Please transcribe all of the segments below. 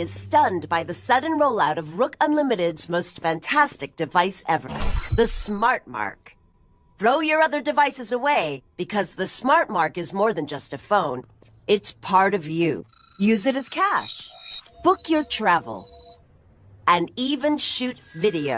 is stunned by the sudden rollout of Rook Unlimited's most fantastic device ever, the Smart Mark. Throw your other devices away, because the Smart Mark is more than just a phone. It's part of you. Use it as cash, book your travel, and even shoot video.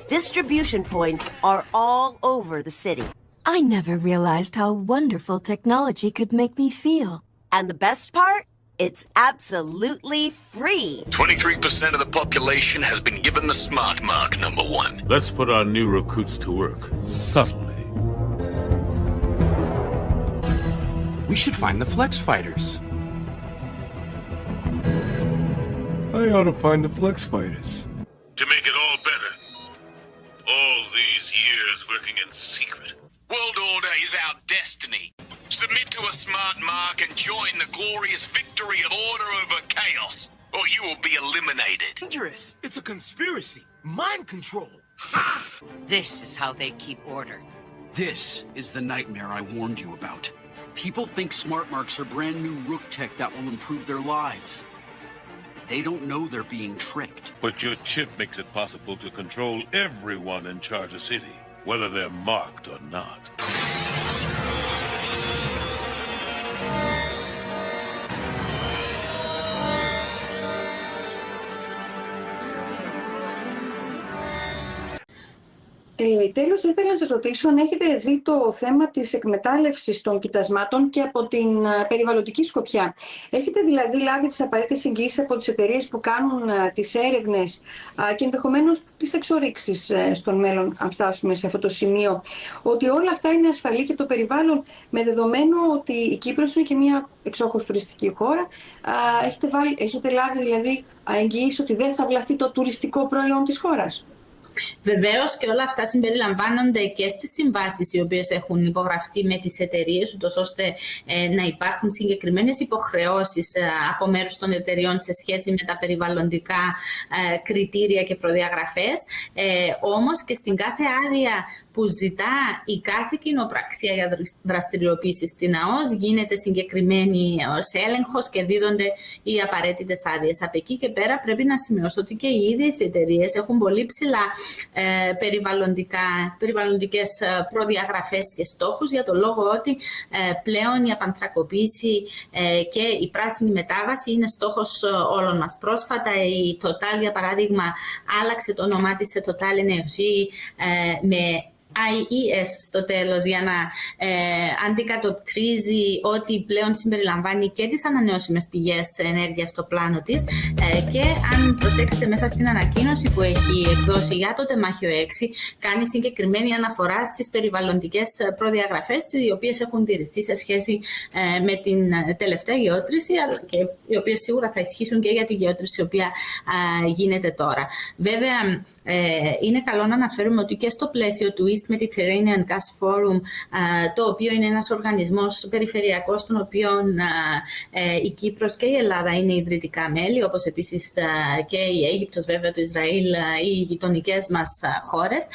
Distribution points are all over the city. I never realized how wonderful technology could make me feel. And the best part? It's absolutely free. 23% of the population has been given the Smart Mark, number one. Let's put our new recruits to work, subtly. We should find the Flex Fighters. I ought to find the Flex Fighters. To make it all better. All these years working in secret. World order is our destiny. Submit to a Smart Mark and join the glorious victory of order over chaos, or you will be eliminated. Dangerous. It's a conspiracy. Mind control. This is how they keep order. This is the nightmare I warned you about. People think Smart Marks are brand new Rook tech that will improve their lives. They don't know they're being tricked. But your chip makes it possible to control everyone in Charter City, whether they're marked or not. Τέλος, ήθελα να σας ρωτήσω αν έχετε δει το θέμα της εκμετάλλευσης των κοιτασμάτων και από την περιβαλλοντική σκοπιά. Έχετε δηλαδή λάβει τις απαραίτητες εγγυήσεις από τις εταιρείες που κάνουν τις έρευνες και ενδεχομένως τις εξορίξεις στον μέλλον, αν φτάσουμε σε αυτό το σημείο, ότι όλα αυτά είναι ασφαλή και το περιβάλλον, με δεδομένο ότι η Κύπρος είναι και μια εξόχως τουριστική χώρα. Έχετε λάβει δηλαδή εγγυήσεις ότι δεν θα βλαφτεί το τουριστικό προϊόν της χώρας? Βεβαίως, και όλα αυτά συμπεριλαμβάνονται και στις συμβάσεις οι οποίες έχουν υπογραφεί με τις εταιρείες, ούτως ώστε να υπάρχουν συγκεκριμένες υποχρεώσεις από μέρους των εταιρεών σε σχέση με τα περιβαλλοντικά κριτήρια και προδιαγραφές. Όμως και στην κάθε άδεια που ζητά η κάθε κοινοπραξία για δραστηριοποίηση στην ΑΟΣ γίνεται συγκεκριμένος έλεγχος και δίδονται οι απαραίτητες άδειες. Από εκεί και πέρα πρέπει να σημειώσω ότι και οι ίδιες οι εταιρείες έχουν πολύ ψηλά περιβαλλοντικές προδιαγραφές και στόχους, για το λόγο ότι πλέον η απανθρακοποίηση και η πράσινη μετάβαση είναι στόχος όλων μας. Πρόσφατα η Total, για παράδειγμα, άλλαξε το όνομά της σε Total Energy με IES στο τέλος, για να αντικατοπτρίζει ότι πλέον συμπεριλαμβάνει και τις ανανεώσιμες πηγές ενέργειας στο πλάνο της, και αν προσέξετε μέσα στην ανακοίνωση που έχει εκδώσει για το τεμάχιο 6, κάνει συγκεκριμένη αναφορά στις περιβαλλοντικές προδιαγραφές οι οποίες έχουν τηρηθεί σε σχέση με την τελευταία γεώτρηση, και οι οποίες σίγουρα θα ισχύσουν και για τη γεώτρηση η οποία γίνεται τώρα. Βέβαια, είναι καλό να αναφέρουμε ότι και στο πλαίσιο του East Mediterranean Gas Forum, το οποίο είναι ένας οργανισμός περιφερειακός, στον οποίο η Κύπρος και η Ελλάδα είναι ιδρυτικά μέλη, όπως επίσης και η Αίγυπτος, βέβαια, το Ισραήλ, οι γειτονικές μας χώρες,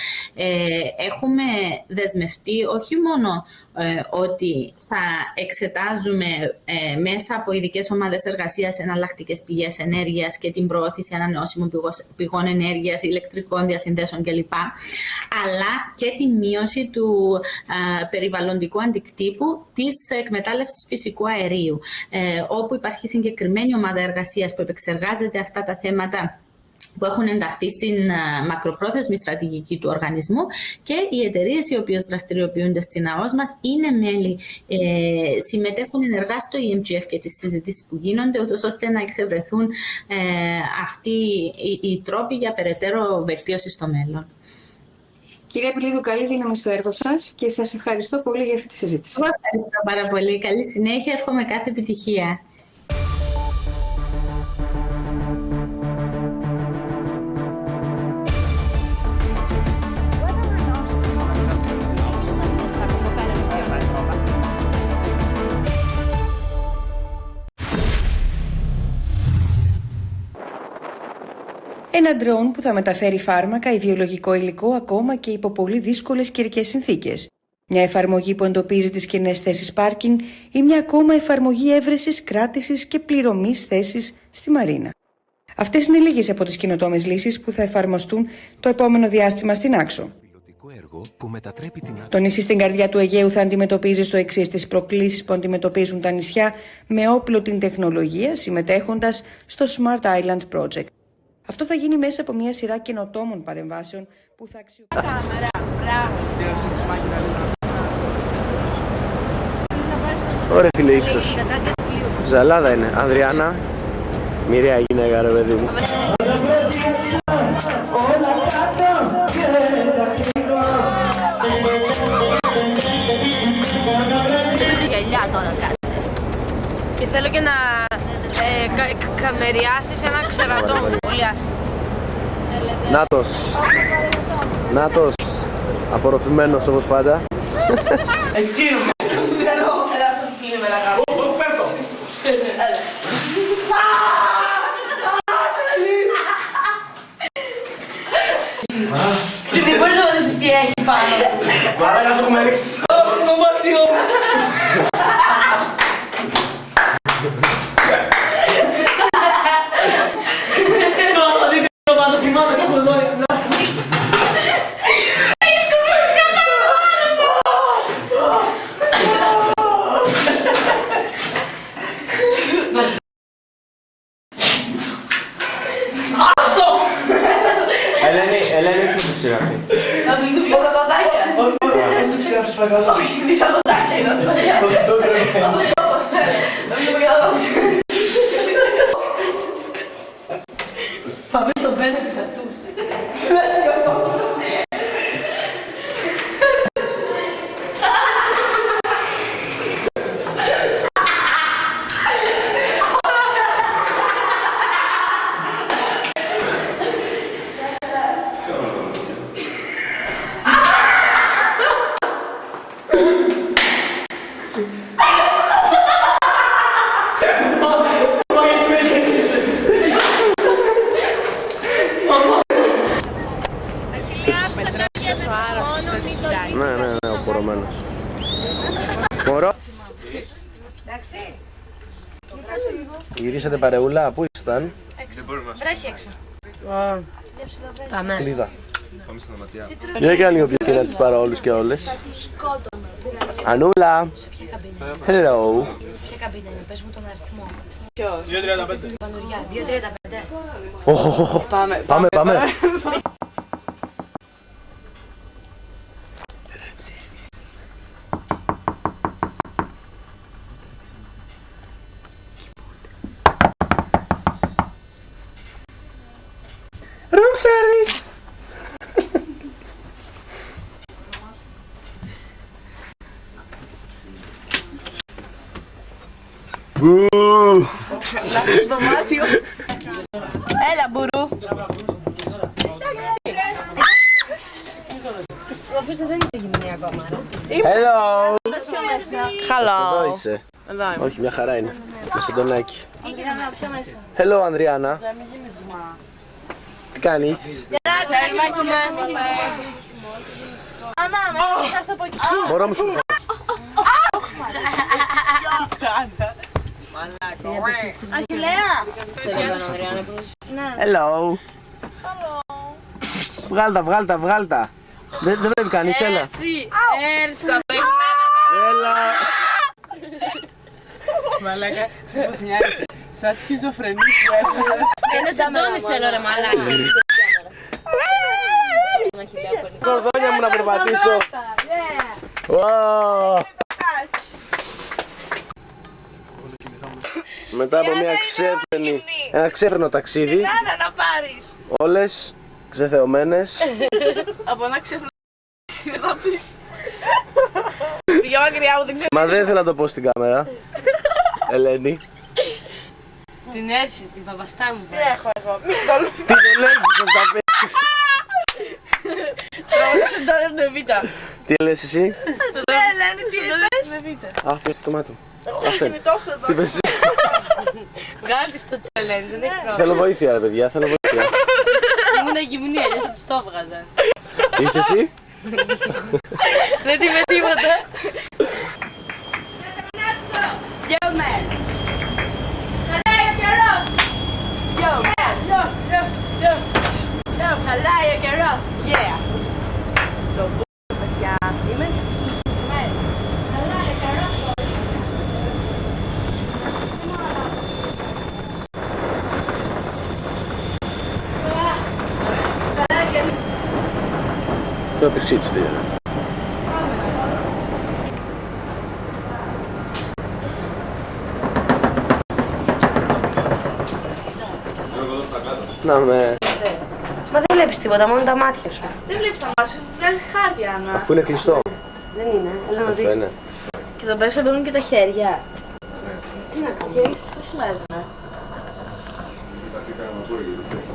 έχουμε δεσμευτεί όχι μόνο ότι θα εξετάζουμε μέσα από ειδικές ομάδες εργασίας εναλλακτικές πηγές ενέργειας και την προώθηση ανανεώσιμων πηγών ενέργειας, ηλεκτρικών διασυνδέσεων κλπ, αλλά και τη μείωση του περιβαλλοντικού αντικτύπου της εκμετάλλευσης φυσικού αερίου, όπου υπάρχει συγκεκριμένη ομάδα εργασίας που επεξεργάζεται αυτά τα θέματα που έχουν ενταχθεί στην μακροπρόθεσμη στρατηγική του οργανισμού, και οι εταιρείες οι οποίες δραστηριοποιούνται στην ΑΟΣ μας είναι μέλη, συμμετέχουν ενεργά στο EMGF και τις συζητήσεις που γίνονται, ούτως ώστε να εξευρεθούν αυτοί οι τρόποι για περαιτέρω βελτίωση στο μέλλον. Κυρία Πιλίδου, καλή δύναμη στο έργο σας και σας ευχαριστώ πολύ για αυτή τη συζήτηση. Εγώ ευχαριστώ πάρα πολύ. Καλή συνέχεια. Εύχομαι κάθε επιτυχία. Ένα ντρόουν που θα μεταφέρει φάρμακα ή βιολογικό υλικό ακόμα και υπό πολύ δύσκολες καιρικές συνθήκες. Μια εφαρμογή που εντοπίζει τις κενές θέσεις πάρκινγκ ή μια ακόμα εφαρμογή έβρεσης, κράτησης και πληρωμής θέσης στη Μαρίνα. Αυτές είναι λίγες από τις καινοτόμες λύσεις που θα εφαρμοστούν το επόμενο διάστημα στην Άξο. Το νησί στην καρδιά του Αιγαίου θα αντιμετωπίζει στο εξής τις προκλήσεις που αντιμετωπίζουν τα νησιά με όπλο την τεχνολογία, συμμετέχοντας στο Smart Island Project. Αυτό θα γίνει μέσα από μια σειρά καινοτόμων παρεμβάσεων που θα αξιοποιήσουν. Ωραία φίλε, ύψος. Ζαλάδα είναι. Ανδριάννα, μοιραία γυναίκα ρε παιδί μου. Γυαλιά τώρα κάτσε. Και θέλω και να καμεριάσεις ένα ξερατό μου. Πολύ άσχημα. Νάτος, απορροφημένος όπως πάντα. Δεν μπορείτε να δεις τι έχει πάνω. Μαλάκα το έχουμε ρίξει στο δωμάτιο. Τώρα θα δείτε το πάντα, θυμάμαι κάπου εδώ. Έχεις κουμπίσει κατά Άστο! Ελένη, τι σου συγγραφεί. Να μην του πω τα δοντάκια. Δεν το ξεγράψεις παρακαλώ. Όχι, δεν τα δοντάκια είναι τα παλιά. Να μην το πω, να μην το πω για τα δόντια. Πάμε στον πέντε και σε αυτούς. Ναι, ο πορωμένος. Μωρό. Γυρίσατε παρεούλα, πού ήσταν? Βρέχει έξω. Πάμε. Κλείδα. Για κάνει ο πιο και να τις πάρω όλους και όλες. Θα τους σκότωνα. Ανούλα. Σε ποια καμπίνα? Hello. Σε ποια καμπίνα είναι? Πες μου τον αριθμό. Ποιος? 2.35. Πανουριά, 2.35. Πάμε. Room service. Λάθος δωμάτιο. Έλα, μπουρού. Αφήστε, δεν είσαι γυμνή ακόμα. Hello. Hello. Εδώ είσαι. Εδώ είμαι. Όχι, μια χαρά είναι. Το σεντονάκι. Πιο μέσα. Hello, Ανδριάννα. Τι κάνεις? Μωρό μου σου. Αχιλέα! Hello. Βγάλ' τα. Δεν βλέπει κανείς, έλα. Έρση. Έλα. Μαλάκα, σας πως μοιάζει. Σαν σχιζοφρενής που έχω. Ένα σαντόνι θέλω ρε μαλάκα. Κορδόνια μου να περπατήσω. Μετά από ένα ξέφρενο ταξίδι, Να πάρεις. όλες ξεθεωμένες. Από ένα ξεφρενό θα πεις. Πήγα μακριά μου, δεν ξέρω. Μα δεν ήθελα να το πω στην κάμερα. Ελένη. Την Έρση, την παπαστά μου. Τι έχω εγώ, μην το Τι δεν λες, σας τα πες. Ρόλεσε τον Νεβίτα. Τι λες εσύ? Ελένη, τι είπες? Αχ, πες το κομμάτι μου. Εγώ έχω κινητό σου εδώ. Τι πες εσύ? Βγάλε τη στο τσελένι, δεν έχει πρόβλημα. Θέλω βοήθεια ρε παιδιά, θέλω βοήθεια. Ήμουν γυμνή, αλλιώς της το έβγαζα. Είσαι εσύ? Δεν είμαι τίποτα. Yo man! Καλέ, καιρός! Yo man! Yeah. Το που, παιδιά, είμαι συγχυμένη. Καλά, καλά. Το επισήψτε τελειώνει. Να με... Μα δεν βλέπεις τίποτα, μόνο τα μάτια σου. Δεν βλέπεις τα μάτια σου, βγάζει χάρτη, Άννα. Αφού είναι κλειστό. Δεν είναι, έλα να δεις. Είναι. Και εδώ πέρα μπαίνουν και τα χέρια. Τι να κάνω, χέρια τι σημαίνει.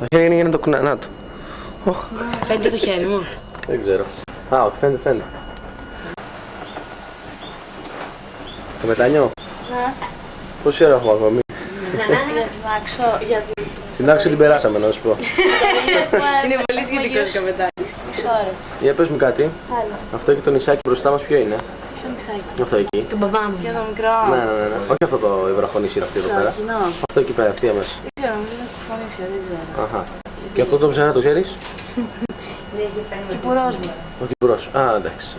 Το χέρι είναι για να το κουνανά του. Φαίνεται το χέρι μου. Δεν ξέρω. Α, ότι φαίνεται. Το μετάνιο. Ναι. Πόση ώρα έχουμε ακόμη. Γιατί Στην άξιο την περάσαμε, να σου πω. είναι πολύ σχετικό μετά. Στις 3 ώρες. Για πες μου κάτι. Άλλο. Αυτό και το νησάκι μπροστά μας ποιο είναι? Ποιο νησάκι? Αυτό εκεί. Του μπαμπά μου. Για το μικρό. Ναι. Όχι αυτό το ευρωχονήσι αυτή εδώ πέρα. Αυτό εκεί πέρα, αυτή αμέσως. Δεν ξέρω, νομίζω είναι κουφονήσια, δεν ξέρω. Αχα. Και αυτό το ψάχνει το ξέρεις? Κυπουρός μου. Ο Κυπουρός. Α, εντάξει.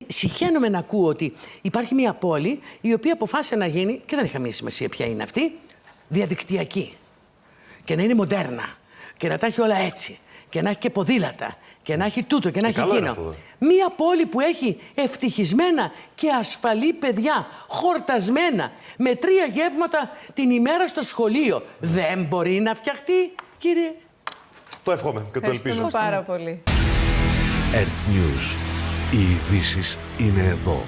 Συχαίνομαι να ακούω ότι υπάρχει μια πόλη η οποία αποφάσισε να γίνει, και δεν έχει καμία σημασία ποια είναι αυτή, διαδικτυακή. Και να είναι μοντέρνα. Και να τα έχει όλα έτσι. Και να έχει και ποδήλατα. Και να έχει τούτο και να έχει εκείνο. Μια πόλη που έχει ευτυχισμένα και ασφαλή παιδιά, χορτασμένα, με 3 γεύματα την ημέρα στο σχολείο. Δεν μπορεί να φτιαχτεί, κύριε? Το εύχομαι και το ελπίζω. Ευχαριστούμε πάρα πολύ. News. Οι ειδήσεις είναι εδώ.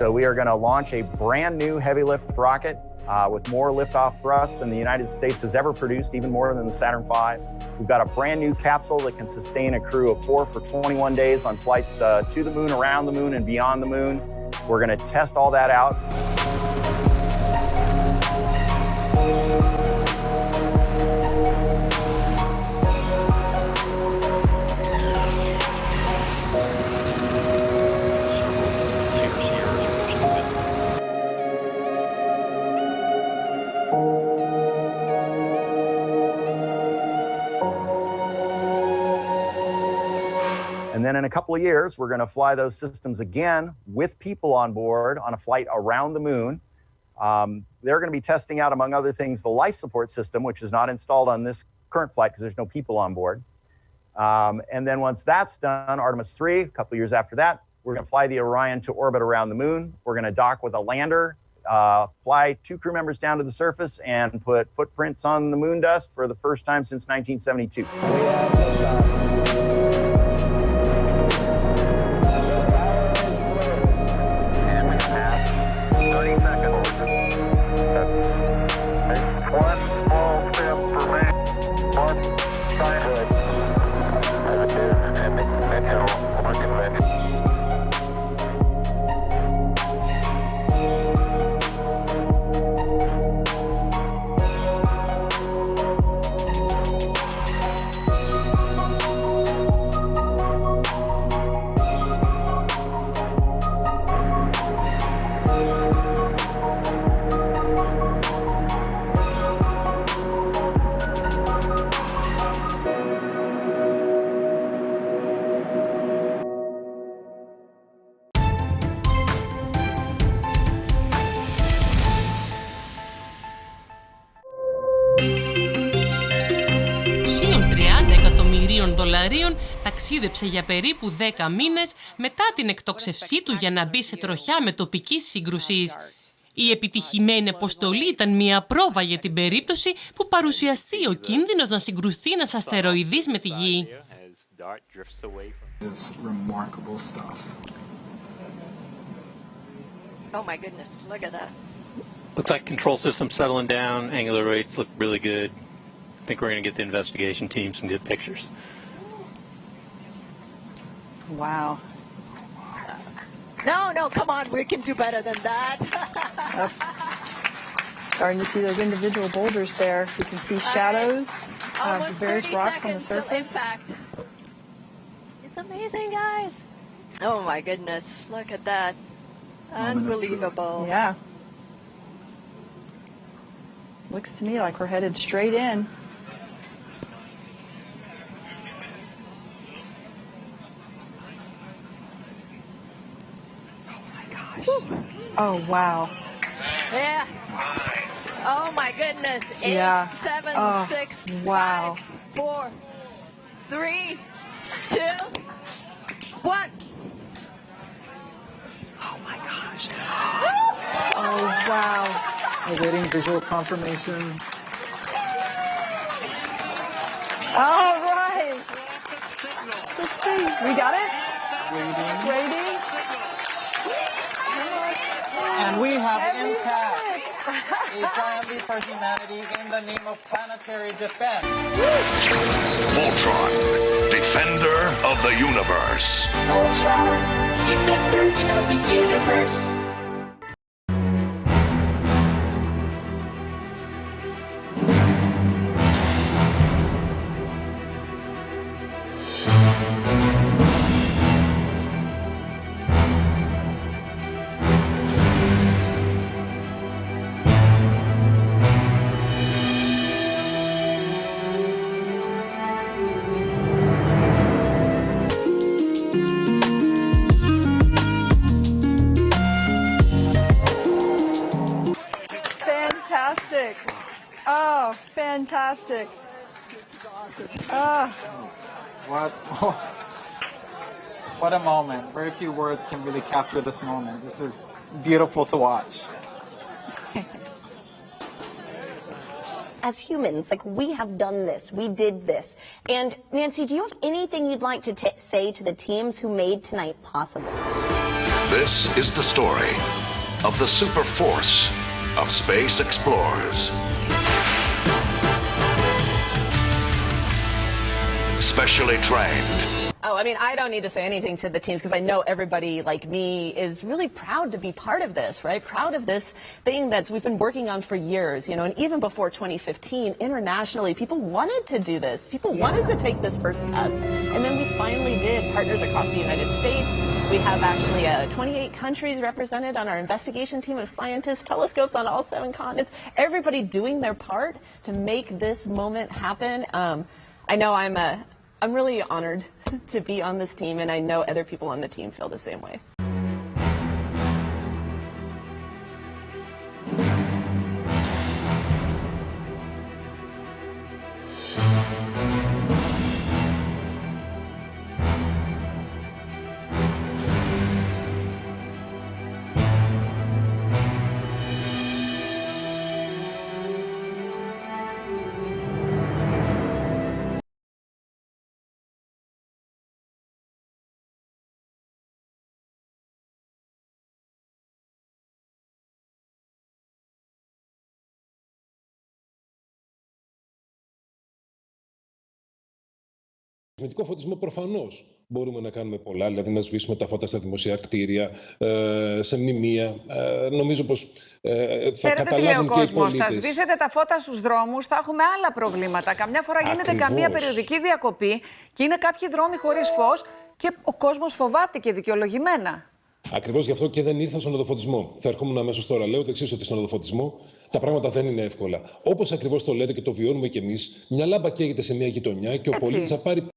So we are going to launch a brand new heavy lift rocket with more liftoff thrust than the United States has ever produced, even more than the Saturn V. We've got a brand new capsule that can sustain a crew of 4 for 21 days on flights to the moon, around the moon, and beyond the moon. We're going to test all that out. And then in a couple of years, we're going to fly those systems again with people on board on a flight around the moon. They're going to be testing out, among other things, the life support system, which is not installed on this current flight because there's no people on board. And then once that's done, Artemis 3, a couple of years after that, we're going to fly the Orion to orbit around the moon. We're going to dock with a lander, fly 2 crew members down to the surface, and put footprints on the moon dust for the first time since 1972. δολαρίων ταξίδεψε για περίπου 10 μήνες μετά την εκτόξευσή του για να μπει σε τροχιά με τοπικής σύγκρουσης. Η επιτυχημένη αποστολή ήταν μια πρόβα για την περίπτωση που παρουσιαστεί ο κίνδυνος να συγκρουστεί ένας αστεροειδής με τη Γη. Oh my goodness, look at that. Looks like control system settling down, angular rates look really good. I think we're going to get the investigation team some good pictures. Wow. No, come on, we can do better than that. Starting to see those individual boulders there. You can see shadows of the various rocks on the surface. It's amazing, guys. Oh my goodness, look at that. Unbelievable. Yeah. Looks to me like we're headed straight in. Oh my gosh. Oh wow. Yeah. Oh my goodness. 8, 7, 6, 5, 4, 3, 2, 1. Oh my gosh. Oh wow. Awaiting visual confirmation. All right. Let's see. We got it? Waiting. And we have impact. A giant leap for humanity in the name of planetary defense. Voltron, defender of the universe. Voltron, defenders of the universe. Fantastic. Oh, fantastic. Oh. What a moment. Very few words can really capture this moment. This is beautiful to watch. As humans, like, we have done this. We did this. And Nancy, do you have anything you'd like to say to the teams who made tonight possible? This is the story of the super force of space explorers. Specially trained. Oh, I mean, I don't need to say anything to the teams because I know everybody like me is really proud to be part of this, right? Proud of this thing that we've been working on for years, you know, and even before 2015, internationally, people wanted to do this. People wanted to take this first test. And then we finally did. Partners across the United States. We have actually 28 countries represented on our investigation team of scientists, telescopes on all 7 continents, everybody doing their part to make this moment happen. I know I'm really honored to be on this team, and I know other people on the team feel the same way. Κοσμητικό φωτισμό προφανώς μπορούμε να κάνουμε πολλά, δηλαδή να σβήσουμε τα φώτα στα δημοσία κτίρια, σε μνημεία. Νομίζω πως θα καταλάβουν και οι πολίτες. Θα σβήσετε τα φώτα στους δρόμους, θα έχουμε άλλα προβλήματα. Καμιά φορά γίνεται καμία περιοδική διακοπή και είναι κάποιοι δρόμοι χωρίς φως και ο κόσμος φοβάται και δικαιολογημένα. Ακριβώς γι' αυτό και δεν ήρθα στον οδοφωτισμό. Θα ερχόμουν αμέσως τώρα. Λέω το εξής, ότι στον οδοφωτισμό τα πράγματα δεν είναι εύκολα. Όπως ακριβώς το λέτε και το βιώνουμε κι εμείς, μια λάμπα καίγεται σε μια γειτονιά και ο πολίτης θα πάρει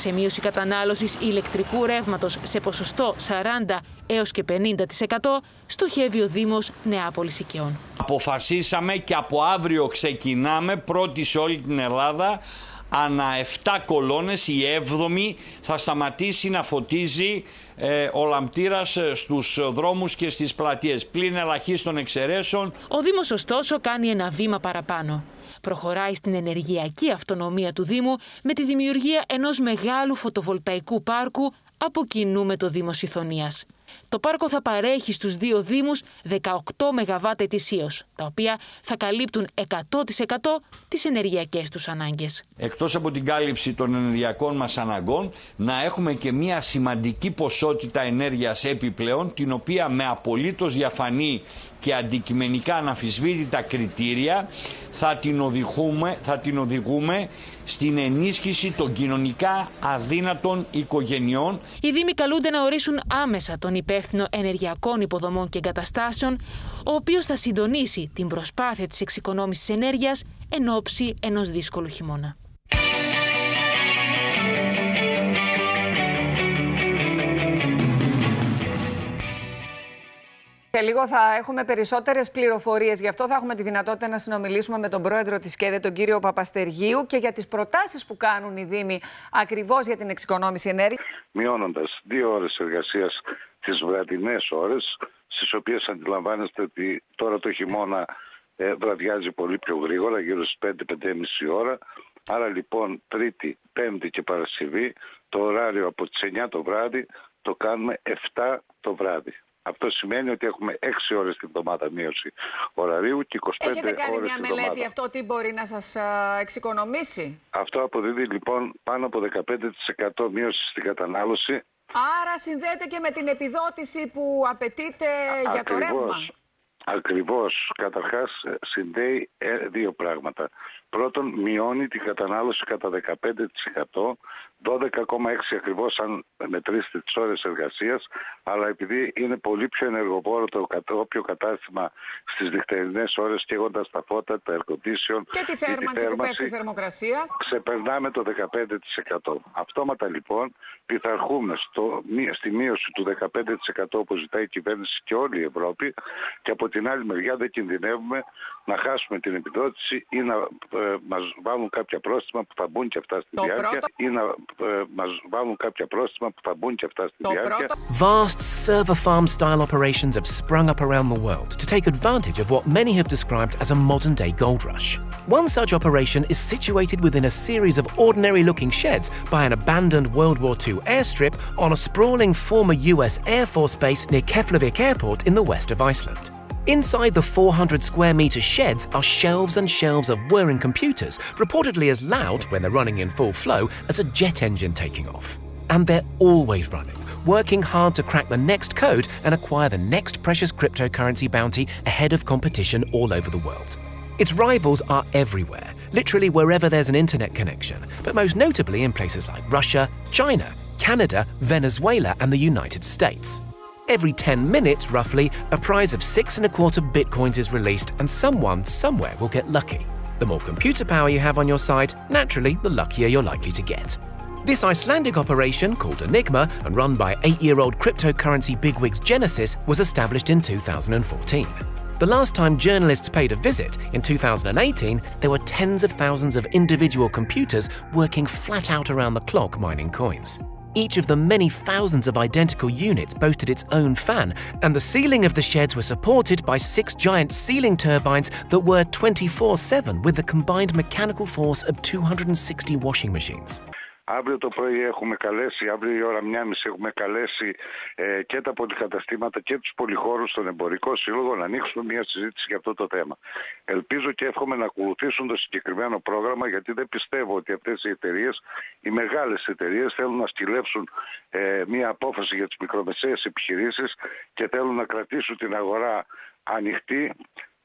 σε μείωση κατανάλωσης ηλεκτρικού ρεύματος σε ποσοστό 40 έως και 50% στοχεύει ο Δήμος Νεάπολης Οικειών. Αποφασίσαμε και από αύριο ξεκινάμε πρώτη σε όλη την Ελλάδα. Ανά 7 κολόνες η 7η θα σταματήσει να φωτίζει ο λαμπτήρας στους δρόμους και στις πλατείες, πλην ελαχίστων εξαιρέσεων. Ο Δήμος ωστόσο κάνει ένα βήμα παραπάνω. Προχωράει στην ενεργειακή αυτονομία του Δήμου με τη δημιουργία ενός μεγάλου φωτοβολταϊκού πάρκου από κοινού με το Δήμο Σιθωνίας. Το πάρκο θα παρέχει στους δύο Δήμους 18 ΜΒ ετησίως, τα οποία θα καλύπτουν 100% τις ενεργειακές τους ανάγκες. Εκτός από την κάλυψη των ενεργειακών μας αναγκών, να έχουμε και μια σημαντική ποσότητα ενέργειας επιπλέον, την οποία με απολύτως διαφανή και αντικειμενικά αναμφισβήτητα κριτήρια θα την οδηγούμε στην ενίσχυση των κοινωνικά αδύνατων οικογενειών. Οι Δήμοι καλούνται να ορίσουν άμεσα τον υπεύθυνο ενεργειακών υποδομών και εγκαταστάσεων, ο οποίος θα συντονίσει την προσπάθεια της εξοικονόμησης ενέργειας εν ώψη ενός δύσκολου χειμώνα. Και λίγο θα έχουμε περισσότερες πληροφορίες, γι' αυτό θα έχουμε τη δυνατότητα να συνομιλήσουμε με τον πρόεδρο της ΚΕΔΕ, τον κύριο Παπαστεργίου, και για τις προτάσεις που κάνουν οι Δήμοι ακριβώς για την εξοικονόμηση ενέργειας. Μειώνοντας 2 ώρες εργασίας τις βραδινές ώρες, στις οποίες αντιλαμβάνεστε ότι τώρα το χειμώνα βραδιάζει πολύ πιο γρήγορα, γύρω στις 5-5,5 ώρα. Άρα λοιπόν Τρίτη, Πέμπτη και Παρασκευή το ωράριο από τις 9 το βράδυ το κάνουμε 7 το βράδυ. Αυτό σημαίνει ότι έχουμε 6 ώρες την εβδομάδα μείωση ωραρίου και 25 ώρες την εβδομάδα. Έχετε κάνει μια μελέτη αυτό τι μπορεί να σας εξοικονομήσει? Αυτό αποδίδει λοιπόν πάνω από 15% μείωση στην κατανάλωση. Άρα συνδέεται και με την επιδότηση που απαιτείται για το ρεύμα. Ακριβώς. Καταρχάς συνδέει 2 πράγματα. Πρώτον, μειώνει την κατανάλωση κατά 15%, 12,6 ακριβώς αν μετρήσετε τις ώρες εργασίας, αλλά επειδή είναι πολύ πιο ενεργοβόρο το όποιο κατάστημα στις νυχτερινές ώρες, καίγοντας τα φώτα, τα air condition και τη θέρμανση που πέφτει η θερμοκρασία, ξεπερνάμε το 15%. Αυτόματα λοιπόν πειθαρχούμε στη μείωση του 15% όπως ζητάει η κυβέρνηση και όλη η Ευρώπη, και από την άλλη μεριά δεν κινδυνεύουμε να χάσουμε την επιδότηση ή να μας βάλουν κάποια πρόστιμα που θα μπουν και αυτά στη διάρκεια Vast server farm style operations have sprung up around the world to take advantage of what many have described as a modern day gold rush. One such operation is situated within a series of ordinary looking sheds by an abandoned World War II airstrip on a sprawling former US Air Force base near Keflavik Airport in the west of Iceland. Inside the 400 square metre sheds are shelves and shelves of whirring computers, reportedly as loud when they're running in full flow as a jet engine taking off. And they're always running, working hard to crack the next code and acquire the next precious cryptocurrency bounty ahead of competition all over the world. Its rivals are everywhere, literally wherever there's an internet connection, but most notably in places like Russia, China, Canada, Venezuela and the United States. Every 10 minutes, roughly, a prize of 6.25 bitcoins is released and someone, somewhere will get lucky. The more computer power you have on your side, naturally, the luckier you're likely to get. This Icelandic operation, called Enigma and run by 8-year-old cryptocurrency bigwigs Genesis, was established in 2014. The last time journalists paid a visit, in 2018, there were tens of thousands of individual computers working flat out around the clock mining coins. Each of the many thousands of identical units boasted its own fan, and the ceiling of the sheds were supported by 6 giant ceiling turbines that were 24/7 with the combined mechanical force of 260 washing machines. Αύριο το πρωί έχουμε καλέσει, αύριο η ώρα 1:30 έχουμε καλέσει και τα πολυκαταστήματα και τους πολυχώρους στον Εμπορικό Σύλλογο να ανοίξουμε μια συζήτηση για αυτό το θέμα. Ελπίζω και εύχομαι να ακολουθήσουν το συγκεκριμένο πρόγραμμα, γιατί δεν πιστεύω ότι αυτές οι εταιρείες, οι μεγάλες εταιρείες, θέλουν να στυλέψουν μια απόφαση για τις μικρομεσαίες επιχειρήσεις και θέλουν να κρατήσουν την αγορά ανοιχτή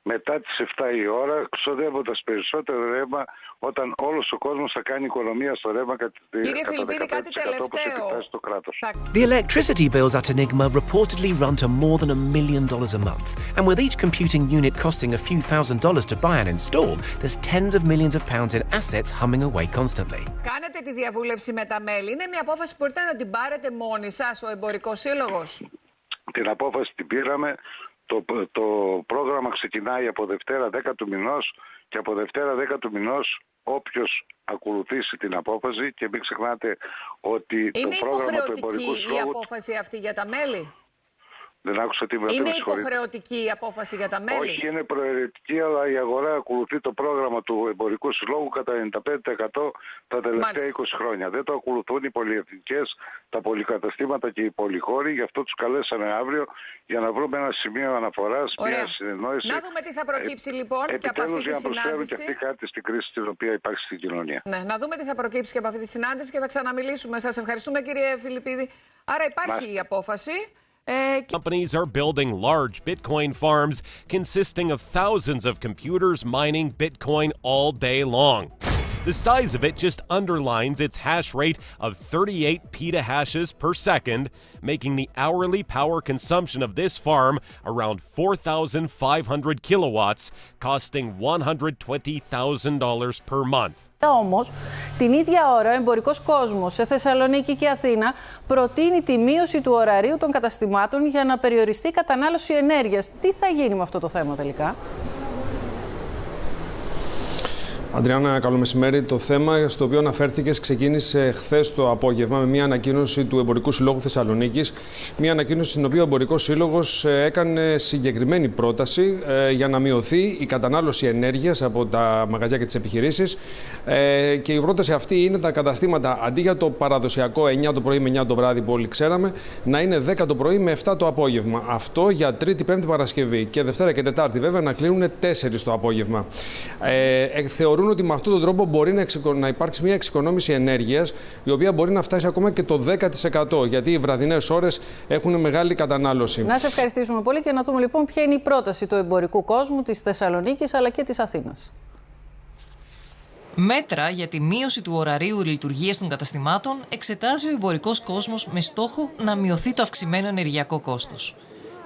μετά τις 7 η ώρα, ξοδεύοντας περισσότερο ρεύμα, όταν όλος ο κόσμος θα κάνει οικονομία στο ρεύμα κατά 15% όπως επιτάσσει το κράτος. The electricity bills at Enigma reportedly run to more than $1 million a month, and with each computing unit costing a few $1,000s to buy and install, there's tens of millions of pounds in assets humming away constantly. κάνατε τη διαβούλευση με τα μέλη? Είναι μια απόφαση που μπορείτε να την πάρετε μόνοι σας, ο Εμπορικός Σύλλογος? Την απόφαση την πήραμε. Το πρόγραμμα ξεκινάει από Δευτέρα 10 του μηνός και από Δευτέρα 10 του μηνός όποιος ακολουθήσει την απόφαση, και μην ξεχνάτε ότι το πρόγραμμα του Εμπορικού Συλλόγου... Είναι υποχρεωτική η απόφαση αυτή για τα μέλη? Δεν άκουσα τι με Είναι υποχρεωτική η απόφαση για τα μέλη? Όχι, είναι προαιρετική, αλλά η αγορά ακολουθεί το πρόγραμμα του Εμπορικού Συλλόγου κατά 95% τα τελευταία 20 χρόνια. Δεν το ακολουθούν οι πολυεθνικές, τα πολυκαταστήματα και οι πολυχώροι. Γι' αυτό τους καλέσαμε αύριο για να βρούμε ένα σημείο αναφοράς, μια συνεννόηση. Να δούμε τι θα προκύψει λοιπόν και από αυτή τη για να προσφέρουν συνάντηση. Και αυτοί κάτι στην κρίση την οποία υπάρχει στην κοινωνία. Ναι, να δούμε τι θα προκύψει και από αυτή τη συνάντηση και θα ξαναμιλήσουμε. Σας ευχαριστούμε, κύριε Φιλιππίδη. Άρα υπάρχει η απόφαση. Companies are building large Bitcoin farms consisting of thousands of computers mining Bitcoin all day long. The size of it just underlines its hash rate of 38 petahashes per second, making the hourly power consumption of this farm around 4,500 kilowatts, costing $120,000 per month. Όμως, την ίδια ώρα ο εμπορικός κόσμος σε Θεσσαλονίκη και Αθήνα προτείνει τη μείωση του ωραρίου των καταστημάτων για να περιοριστεί η κατανάλωση ενέργειας. Τι θα γίνει με αυτό το θέμα τελικά? Αντριάννα, καλό μεσημέρι. Το θέμα στο οποίο αναφέρθηκες ξεκίνησε χθες το απόγευμα με μια ανακοίνωση του Εμπορικού Συλλόγου Θεσσαλονίκης. Μια ανακοίνωση στην οποία ο Εμπορικός Σύλλογος έκανε συγκεκριμένη πρόταση για να μειωθεί η κατανάλωση ενέργειας από τα μαγαζιά και τις επιχειρήσεις. Και η πρόταση αυτή είναι τα καταστήματα αντί για το παραδοσιακό 9 το πρωί με 9 το βράδυ που όλοι ξέραμε, να είναι 10 το πρωί με 7 το απόγευμα. Αυτό για Τρίτη, Πέμπτη, Παρασκευή. Και Δευτέρα και Τετάρτη, βέβαια, να κλείνουν 4 το απόγευμα. Θεωρούν ότι με αυτόν τον τρόπο μπορεί να υπάρξει μια εξοικονόμηση ενέργειας, η οποία μπορεί να φτάσει ακόμα και το 10%, γιατί οι βραδινές ώρες έχουν μεγάλη κατανάλωση. Να σε ευχαριστήσουμε πολύ και να δούμε λοιπόν ποια είναι η πρόταση του εμπορικού κόσμου της Θεσσαλονίκης αλλά και της Αθήνας. Μέτρα για τη μείωση του ωραρίου λειτουργίας των καταστημάτων εξετάζει ο εμπορικός κόσμος με στόχο να μειωθεί το αυξημένο ενεργειακό κόστος.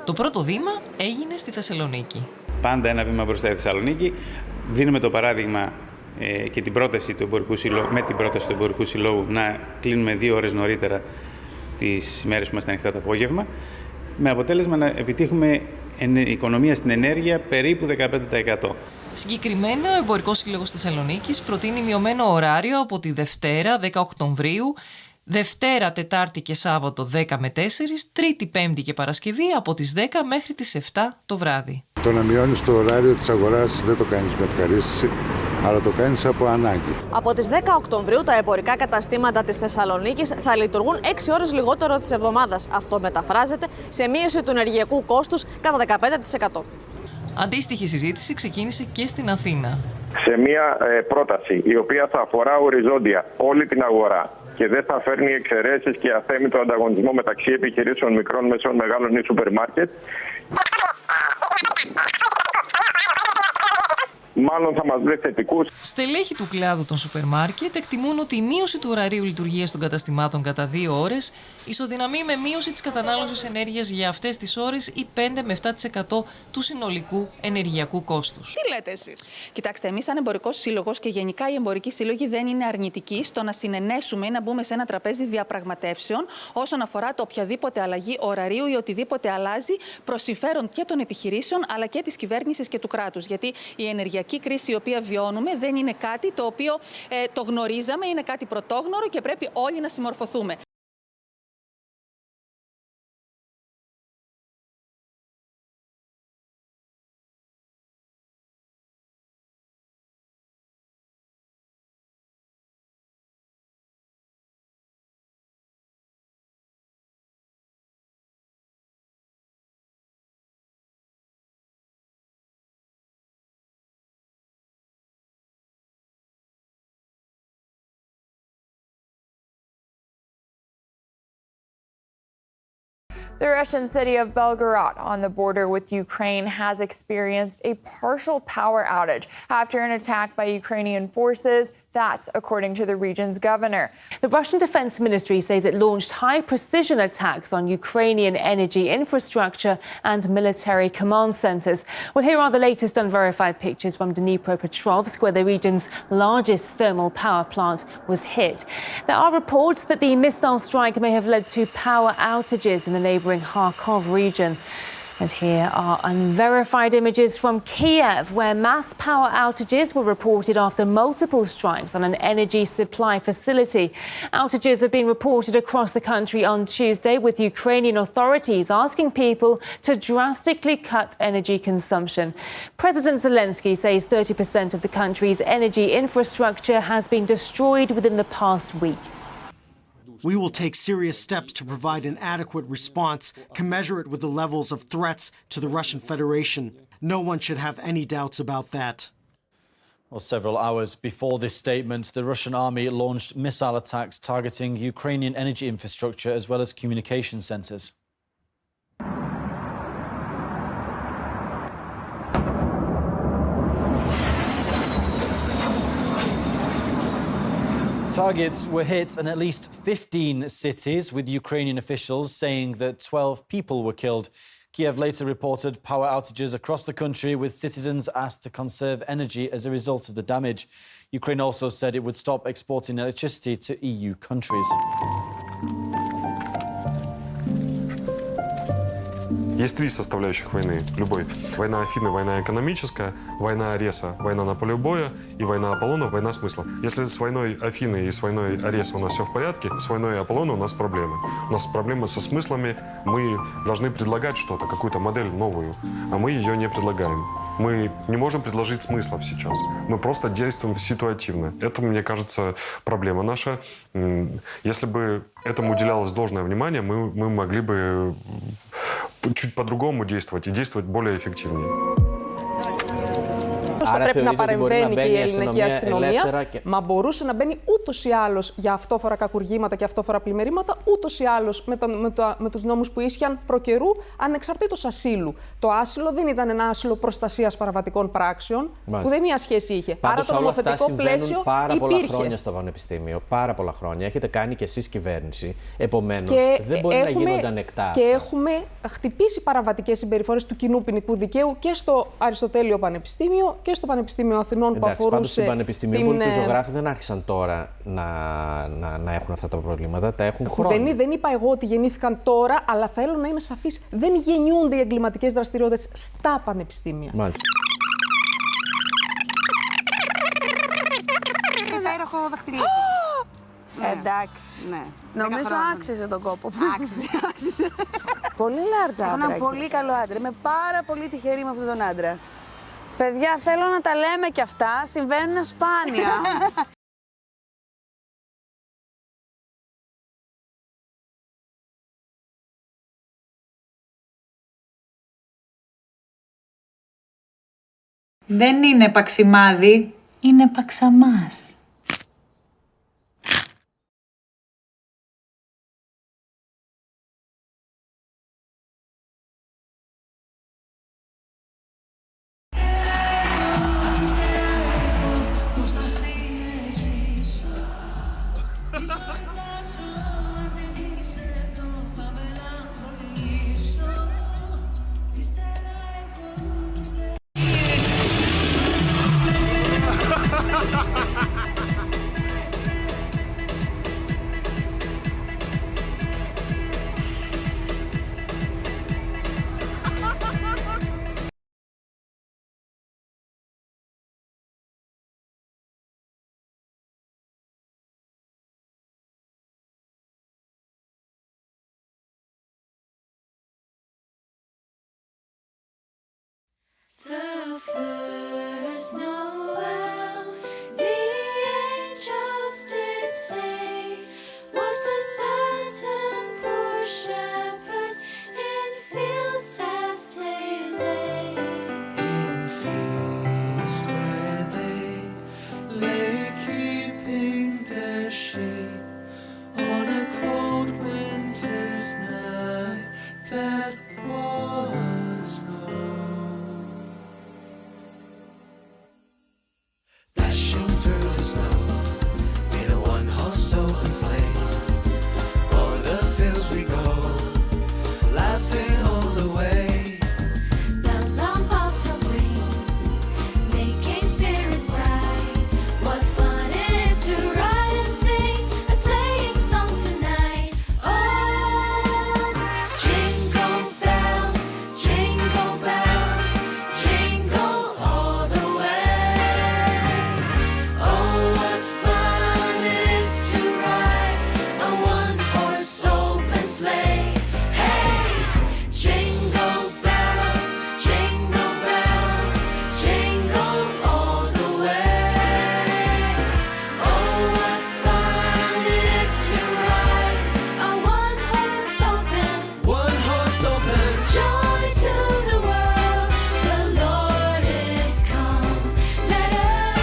Το πρώτο βήμα έγινε στη Θεσσαλονίκη. Πάντα ένα βήμα μπροστά στη Θεσσαλονίκη. Δίνουμε το παράδειγμα και την πρόταση του Εμπορικού Συλλόγου, με την πρόταση του Εμπορικού Συλλόγου να κλείνουμε 2 ώρες νωρίτερα τις ημέρες που είμαστε ανοιχτά το απόγευμα, με αποτέλεσμα να επιτύχουμε οικονομία στην ενέργεια περίπου 15%. Συγκεκριμένα, ο Εμπορικός Σύλλογος Θεσσαλονίκης προτείνει μειωμένο ωράριο από τη Δευτέρα 10 Οκτωβρίου, Δευτέρα, Τετάρτη και Σάββατο 10 με 4, Τρίτη, Πέμπτη και Παρασκευή από τις 10 μέχρι τις 7 το βράδυ. Το να μειώνεις το ωράριο της αγοράς δεν το κάνεις με ευχαρίστηση, αλλά το κάνεις από ανάγκη. Από τις 10 Οκτωβρίου τα εμπορικά καταστήματα της Θεσσαλονίκης θα λειτουργούν 6 ώρες λιγότερο της εβδομάδας. Αυτό μεταφράζεται σε μείωση του ενεργειακού κόστους κατά 15%. Αντίστοιχη συζήτηση ξεκίνησε και στην Αθήνα. Σε μια πρόταση η οποία θα αφορά οριζόντια όλη την αγορά και δεν θα φέρνει εξαιρέσεις και αθέμητο ανταγωνισμό μεταξύ επιχειρήσεων μικρών, μεσών, μεγάλων ή σούπερ μάρκετ, μάλλον θα μας βρει θετικούς. Στελέχοι του κλάδου των σούπερ μάρκετ εκτιμούν ότι η μείωση του ωραρίου λειτουργίας των καταστημάτων κατά 2 ώρες ισοδυναμεί με μείωση της κατανάλωσης ενέργειας για αυτές τις ώρες ή 5 με 7% του συνολικού ενεργειακού κόστους. Τι λέτε εσείς? Κοιτάξτε, εμείς σαν εμπορικός σύλλογος και γενικά οι εμπορικοί σύλλογοι δεν είναι αρνητικοί στο να συνενέσουμε ή να μπούμε σε ένα τραπέζι διαπραγματεύσεων όσον αφορά το οποιαδήποτε αλλαγή ωραρίου ή οτιδήποτε αλλάζει προς συμφέρον και των επιχειρήσεων αλλά και της κυβέρνησης και του κράτους. Γιατί η ενεργειακή κρίση η οποία βιώνουμε δεν είναι κάτι το οποίο το γνωρίζαμε, είναι κάτι πρωτόγνωρο και πρέπει όλοι να συμμορφωθούμε. The Russian city of Belgorod on the border with Ukraine has experienced a partial power outage after an attack by Ukrainian forces That's according to the region's governor. The Russian Defense Ministry says it launched high-precision attacks on Ukrainian energy infrastructure and military command centers. Well, here are the latest unverified pictures from Dnipropetrovsk, where the region's largest thermal power plant was hit. There are reports that the missile strike may have led to power outages in the neighboring Kharkov region. And here are unverified images from Kiev, where mass power outages were reported after multiple strikes on an energy supply facility. Outages have been reported across the country on Tuesday, with Ukrainian authorities asking people to drastically cut energy consumption. President Zelensky says 30% of the country's energy infrastructure has been destroyed within the past week. We will take serious steps to provide an adequate response, commensurate with the levels of threats to the Russian Federation. No one should have any doubts about that. Well, several hours before this statement, the Russian army launched missile attacks targeting Ukrainian energy infrastructure as well as communication centers. Targets were hit in at least 15 cities, with Ukrainian officials saying that 12 people were killed. Kiev later reported power outages across the country, with citizens asked to conserve energy as a result of the damage. Ukraine also said it would stop exporting electricity to EU countries. Есть три составляющих войны, любой. Война Афины, война экономическая, война Ареса, война на поле боя и война Аполлона, война смысла. Если с войной Афины и с войной Ареса у нас все в порядке, с войной Аполлона у нас проблемы. У нас проблемы со смыслами, мы должны предлагать что-то, какую-то модель новую, а мы ее не предлагаем. Мы не можем предложить смыслов сейчас. Мы просто действуем ситуативно. Это, мне кажется, проблема наша. Если бы этому уделялось должное внимание, мы могли бы чуть по-другому действовать и действовать более эффективнее. Θα πρέπει να παρεμβαίνει και η ελληνική αστυνομία, μα μπορούσε να μπαίνει ούτως ή άλλως για αυτόφορα κακουργήματα και αυτόφορα πλημμυρήματα, ούτως ή άλλως με τους νόμους που ίσχυαν προκαιρού, ανεξαρτήτως ασύλου. Το άσυλο δεν ήταν ένα άσυλο προστασίας παραβατικών πράξεων, που δεν μία σχέση είχε. Πάντως, άρα το νομοθετικό πλαίσιο πάρα πολλά υπήρχε. χρόνια στο Πανεπιστήμιο, πάρα πολλά χρόνια. Έχετε κάνει και εσείς κυβέρνηση. Επομένως, δεν μπορεί να γίνονται ανεκτά. Και έχουμε χτυπήσει παραβατικές συμπεριφορές του κοινού ποινικού δικαίου και στο Αριστοτέλειο Πανεπιστήμιο και στο Πανεπιστήμιο Αθηνών που αφορούσε. Πάντως στην πανεπιστημίου οι ζωγράφοι δεν άρχισαν τώρα να έχουν αυτά τα προβλήματα, τα έχουν χρόνια. Δεν είπα εγώ ότι γεννήθηκαν τώρα, αλλά θέλω να είμαι σαφής. Δεν γεννιούνται οι εγκληματικές δραστηριότητες στα πανεπιστήμια. Μάλιστα. Υπέροχο δαχτυλίδι. Εντάξει. Ναι. Νομίζω άξιζε τον κόπο. Άξιζε. Πολύ λάρτζα άντρα. Ένα πολύ καλό άντρα. Είμαι πάρα πολύ τυχερή με αυτόν τον άντρα. Παιδιά, θέλω να τα λέμε κι αυτά. Συμβαίνουν σπάνια. Δεν είναι παξιμάδι, είναι παξαμάς. The first Noel, the angels did say, was to certain poor shepherds in fields as they lay. In fields where they lay keeping their sheep on a cold winter's night that was long. Dashing through the snow. open sleigh. O'er the fields we go, laughing all the way. Bells on bobtails ring, making spirits bright. What fun it is to ride and sing a sleighing song tonight. Oh, jingle bells, jingle all the way. Oh, what fun it is to ride a one-horse open sleigh. Hey, jingle bells, jingle all the way. Oh, what fun it is to ride a one-horse open. Joy to the world, the Lord is come. Let us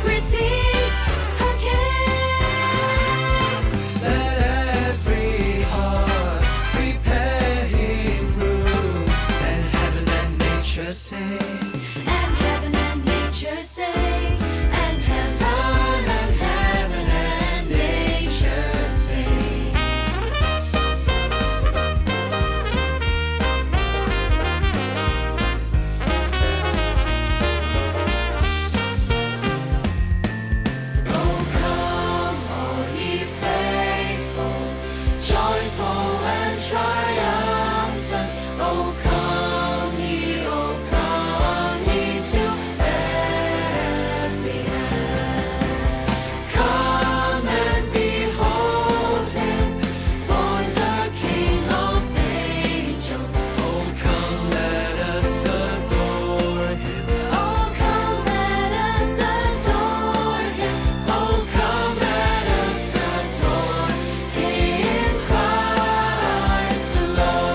receive a King. Let every heart prepare him room, and heaven and nature sing. And heaven and nature sing. And heaven and nature sing. Oh, come, all ye faithful, joyful and triumphant. Oh, come ye to Bethlehem. Come and behold him, born the King of angels. Oh, come, let us adore him. Oh, come, let us adore him. Oh, come, let us adore him, Christ the Lord.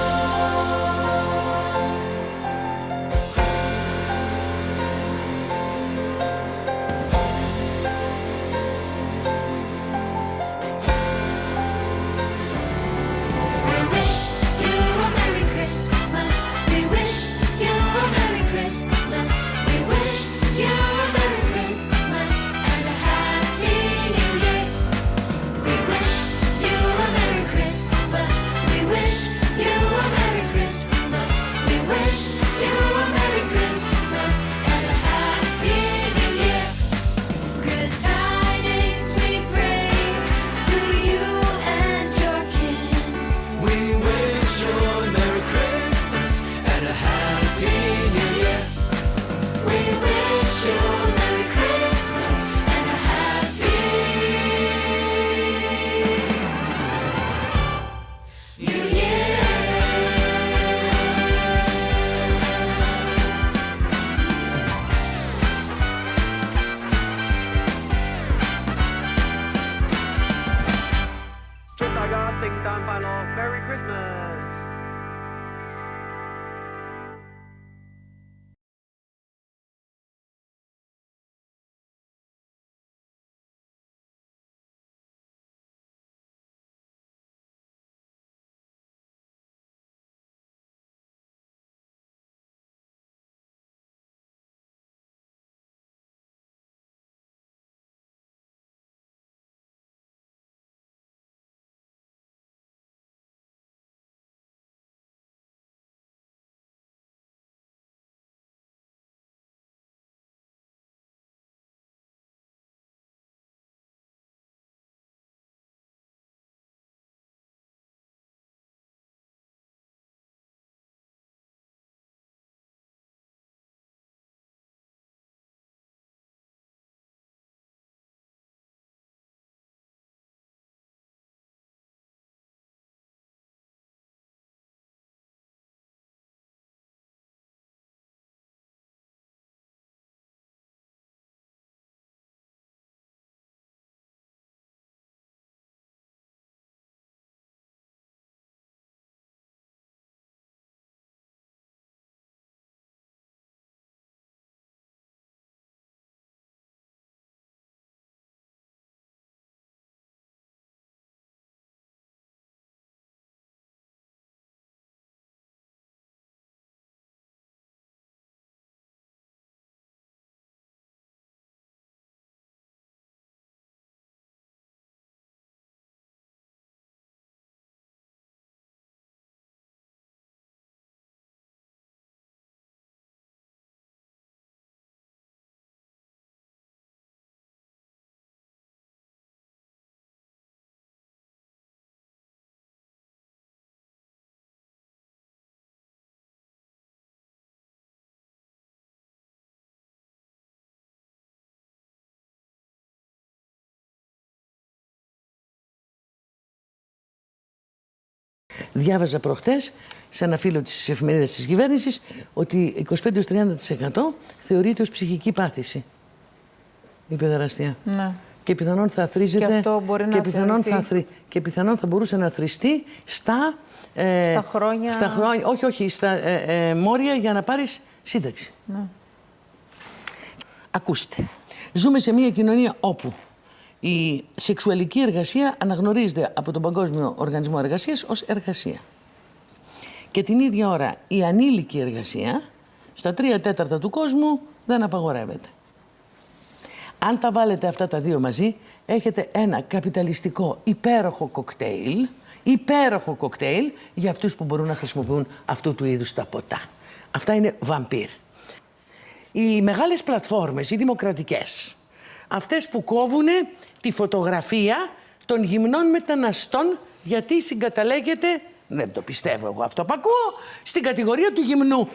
We wish you a Merry Christmas. We wish you a Merry Christmas. We wish you a Merry Christmas and a Happy New Year. We wish you a Merry Christmas. We wish you a Merry Christmas. We wish you a Merry Christmas and a Happy New Year. Good tidings we bring to you and your kin. We wish you a Merry Christmas and a Happy New Year. We wish you a Merry Christmas and a Happy New Year. Merry Christmas! Διάβαζα προχτές σε ένα φίλο της εφημερίδας της κυβέρνησης ότι 25-30% θεωρείται ως ψυχική πάθηση η παιδεραστία. Ναι. Και πιθανόν θα θρίζεται και αυτό μπορεί να και πιθανόν θα μπορούσε να θρηστεί στα χρόνια... όχι, στα μόρια για να πάρεις σύνταξη. Ναι. Ακούστε, ζούμε σε μια κοινωνία όπου η σεξουαλική εργασία αναγνωρίζεται από τον Παγκόσμιο Οργανισμό Εργασίας ως εργασία. Και την ίδια ώρα η ανήλικη εργασία στα 3/4 του κόσμου δεν απαγορεύεται. Αν τα βάλετε αυτά τα δύο μαζί, έχετε ένα καπιταλιστικό υπέροχο κοκτέιλ για αυτούς που μπορούν να χρησιμοποιούν αυτού του είδους τα ποτά. Αυτά είναι βαμπύρ. Οι μεγάλες πλατφόρμες, οι δημοκρατικές, αυτές που κόβουν τη φωτογραφία των γυμνών μεταναστών γιατί συγκαταλέγεται, δεν το πιστεύω εγώ αυτό που ακούω, στην κατηγορία του γυμνού.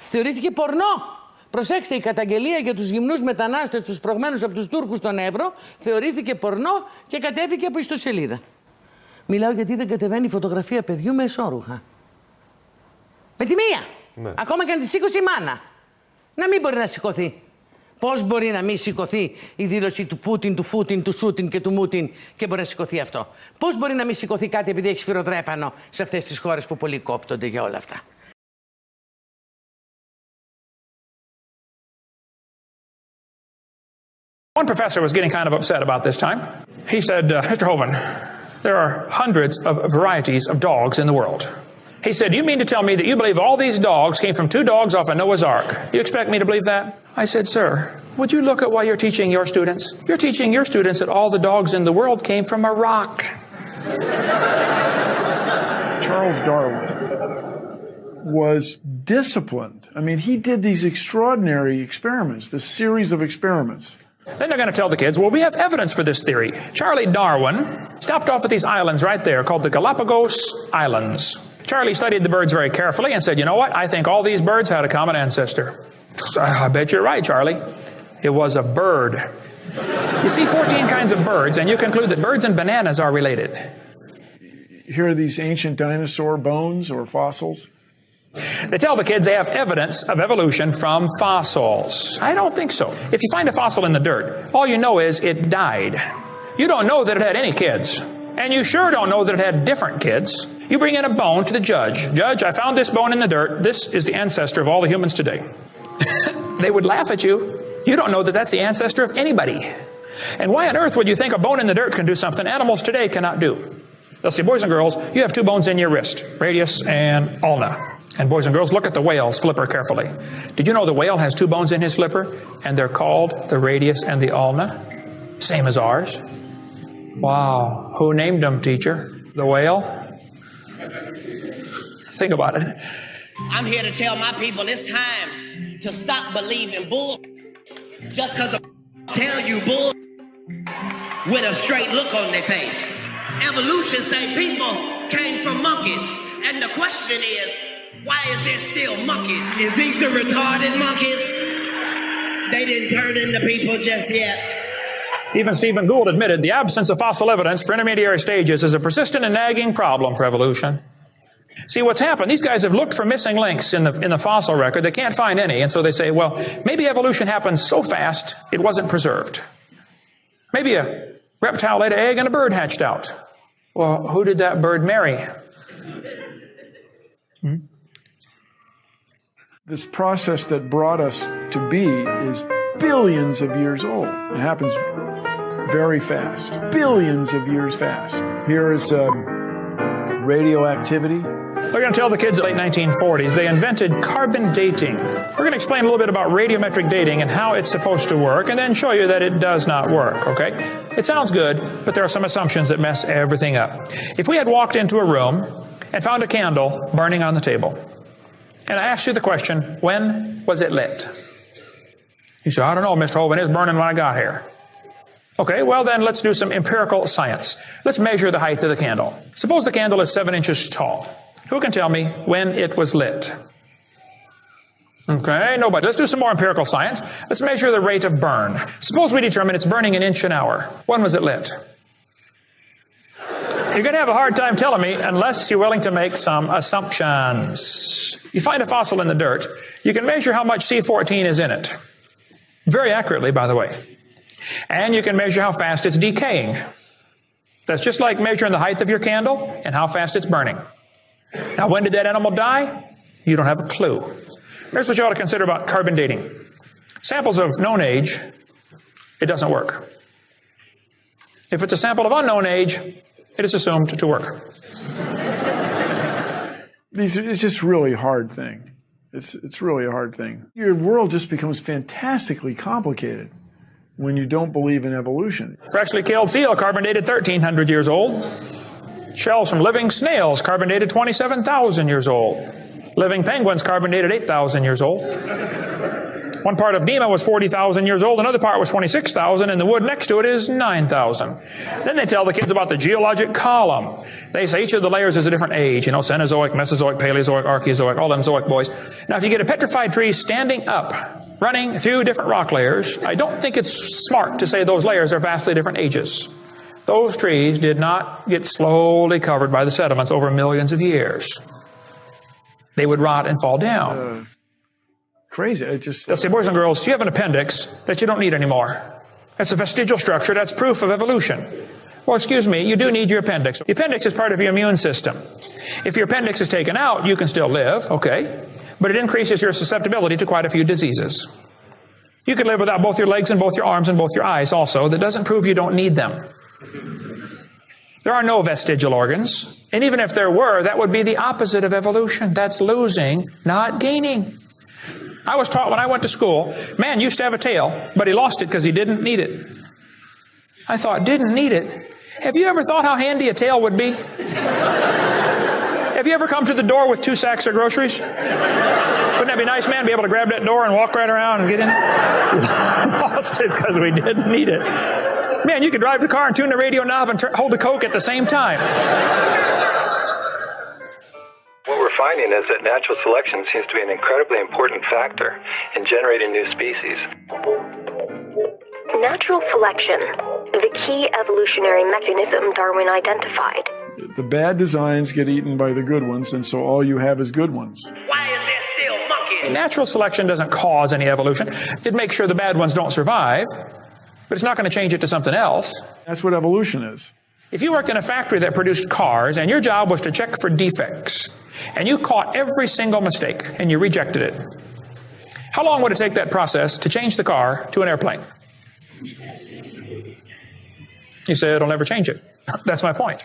Θεωρήθηκε πορνό. Προσέξτε, η καταγγελία για τους γυμνούς μετανάστες, τους σπρωγμένους από τους Τούρκους στον Εύρο, θεωρήθηκε πορνό και κατέβηκε από ιστοσελίδα. Μιλάω γιατί δεν κατεβαίνει φωτογραφία παιδιού με εσώρουχα. Με τη μία. Ναι. Ακόμα και αν τη σήκωσε η μάνα. Να μην μπορεί να σηκωθεί. Πώς μπορεί να μην σηκωθεί η δήλωση του Πούτιν, του Φούτιν, του Σούτιν και του Μούτιν και μπορεί να σηκωθεί αυτό. Πώς μπορεί να μην σηκωθεί κάτι επειδή έχει σφυροδρέπανο σε αυτές τις χώρες που πολύ κόπτονται για όλα αυτά. One professor was getting kind of upset about this time. He said, Mr. Hovind, there are hundreds of varieties of dogs in the world. He said, you mean to tell me that you believe all these dogs came from 2 dogs off a Noah's Ark? You expect me to believe that? I said, sir, would you look at what you're teaching your students? You're teaching your students that all the dogs in the world came from a rock. Charles Darwin was disciplined. I mean, he did these extraordinary experiments, this series of experiments. Then they're going to tell the kids, well, we have evidence for this theory. Charlie Darwin stopped off at these islands right there called the Galapagos Islands. Charlie studied the birds very carefully and said, you know what? I think all these birds had a common ancestor. I bet you're right, Charlie. It was a bird. You see 14 kinds of birds, and you conclude that birds and bananas are related. Here are these ancient dinosaur bones or fossils. They tell the kids they have evidence of evolution from fossils. I don't think so. If you find a fossil in the dirt, all you know is it died. You don't know that it had any kids. And you sure don't know that it had different kids. You bring in a bone to the judge. Judge, I found this bone in the dirt. This is the ancestor of all the humans today. They would laugh at you. You don't know that that's the ancestor of anybody. And why on earth would you think a bone in the dirt can do something animals today cannot do? They'll say, boys and girls, you have 2 bones in your wrist, radius and ulna. And boys and girls, look at the whale's flipper carefully. Did you know the whale has 2 bones in his flipper? And they're called the radius and the ulna? Same as ours. Wow. Who named them, teacher? The whale? Think about it. I'm here to tell my people it's time to stop believing bull just because tell you bull with a straight look on their face. Evolution say people came from monkeys. And the question is, why is there still monkeys? Is these the retarded monkeys? They didn't turn into people just yet. Even Stephen Gould admitted the absence of fossil evidence for intermediary stages is a persistent and nagging problem for evolution. See, what's happened, these guys have looked for missing links in the fossil record. They can't find any, and so they say, well, maybe evolution happened so fast it wasn't preserved. Maybe a reptile laid an egg and a bird hatched out. Well, who did that bird marry? This process that brought us to be is billions of years old. It happens very fast, billions of years fast. Here is radioactivity. We're going to tell the kids in the late 1940s they invented carbon dating. We're going to explain a little bit about radiometric dating and how it's supposed to work, and then show you that it does not work, okay? It sounds good, but there are some assumptions that mess everything up. If we had walked into a room and found a candle burning on the table, and I asked you the question, when was it lit? You say, I don't know, Mr. Hovind, it's burning when I got here. Okay, well then let's do some empirical science. Let's measure the height of the candle. Suppose the candle is 7 inches tall. Who can tell me when it was lit? Okay, nobody. Let's do some more empirical science. Let's measure the rate of burn. Suppose we determine it's burning 1 inch an hour. When was it lit? You're going to have a hard time telling me unless you're willing to make some assumptions. You find a fossil in the dirt, you can measure how much C14 is in it. Very accurately, by the way. And you can measure how fast it's decaying. That's just like measuring the height of your candle and how fast it's burning. Now, when did that animal die? You don't have a clue. Here's what you ought to consider about carbon dating. Samples of known age, it doesn't work. If it's a sample of unknown age, it is assumed to work. It's just really a hard thing. It's really a hard thing. Your world just becomes fantastically complicated when you don't believe in evolution. Freshly killed seal, carbon dated 1,300 years old. Shells from living snails, carbon dated 27,000 years old. Living penguins, carbon dated 8,000 years old. One part of Dima was 40,000 years old, another part was 26,000, and the wood next to it is 9,000. Then they tell the kids about the geologic column. They say each of the layers is a different age, Cenozoic, Mesozoic, Paleozoic, Archeozoic, all them Zoic boys. Now, if you get a petrified tree standing up, running through different rock layers, I don't think it's smart to say those layers are vastly different ages. Those trees did not get slowly covered by the sediments over millions of years. They would rot and fall down. Crazy. They'll say, boys and girls, you have an appendix that you don't need anymore. That's a vestigial structure. That's proof of evolution. Well, excuse me, you do need your appendix. The appendix is part of your immune system. If your appendix is taken out, you can still live, okay? But it increases your susceptibility to quite a few diseases. You could live without both your legs and both your arms and both your eyes also. That doesn't prove you don't need them. There are no vestigial organs. And even if there were, that would be the opposite of evolution. That's losing, not gaining. I was taught when I went to school, man used to have a tail, but he lost it because he didn't need it. I thought, didn't need it? Have you ever thought how handy a tail would be? Have you ever come to the door with 2 sacks of groceries? Wouldn't that be nice, man, to be able to grab that door and walk right around and get in? Lost it because we didn't need it. Man, you could drive the car and tune the radio knob and hold the Coke at the same time. What we're finding is that natural selection seems to be an incredibly important factor in generating new species. Natural selection, the key evolutionary mechanism Darwin identified. The bad designs get eaten by the good ones, and so all you have is good ones. Why is there still monkeys? Natural selection doesn't cause any evolution. It makes sure the bad ones don't survive, but it's not going to change it to something else. That's what evolution is. If you worked in a factory that produced cars, and your job was to check for defects, and you caught every single mistake, and you rejected it, how long would it take that process to change the car to an airplane? You say it'll never change it. That's my point.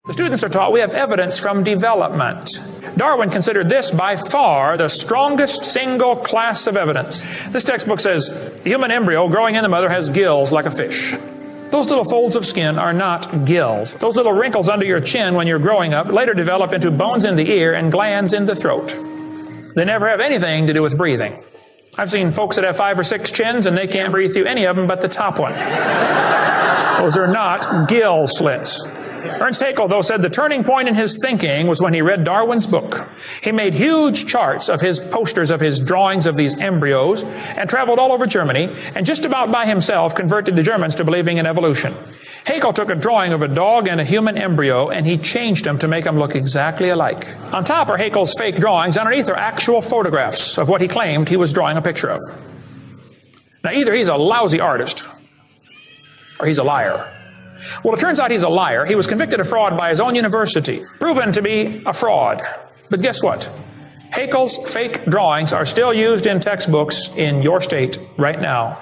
The students are taught we have evidence from development. Darwin considered this by far the strongest single class of evidence. This textbook says the human embryo growing in the mother has gills like a fish. Those little folds of skin are not gills. Those little wrinkles under your chin when you're growing up later develop into bones in the ear and glands in the throat. They never have anything to do with breathing. I've seen folks that have 5 or 6 chins and they can't breathe through any of them but the top one. Those are not gill slits. Ernst Haeckel, though, said the turning point in his thinking was when he read Darwin's book. He made huge charts of his posters of his drawings of these embryos and traveled all over Germany and just about by himself converted the Germans to believing in evolution. Haeckel took a drawing of a dog and a human embryo and he changed them to make them look exactly alike. On top are Haeckel's fake drawings. Underneath are actual photographs of what he claimed he was drawing a picture of. Now, either he's a lousy artist or he's a liar. Well, it turns out he's a liar. He was convicted of fraud by his own university, proven to be a fraud. But guess what? Haeckel's fake drawings are still used in textbooks in your state right now.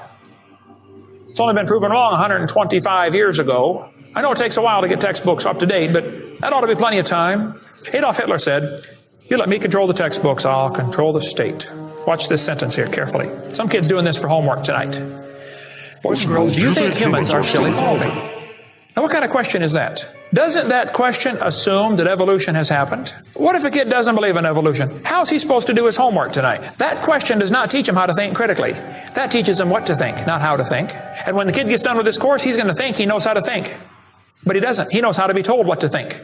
It's only been proven wrong 125 years ago. I know it takes a while to get textbooks up to date, but that ought to be plenty of time. Adolf Hitler said, "You let me control the textbooks, I'll control the state." Watch this sentence here carefully. Some kid's doing this for homework tonight. Boys and girls, do you think humans are still evolving? Now, what kind of question is that? Doesn't that question assume that evolution has happened? What if a kid doesn't believe in evolution? How's he supposed to do his homework tonight? That question does not teach him how to think critically. That teaches him what to think, not how to think. And when the kid gets done with this course, he's going to think he knows how to think. But he doesn't. He knows how to be told what to think.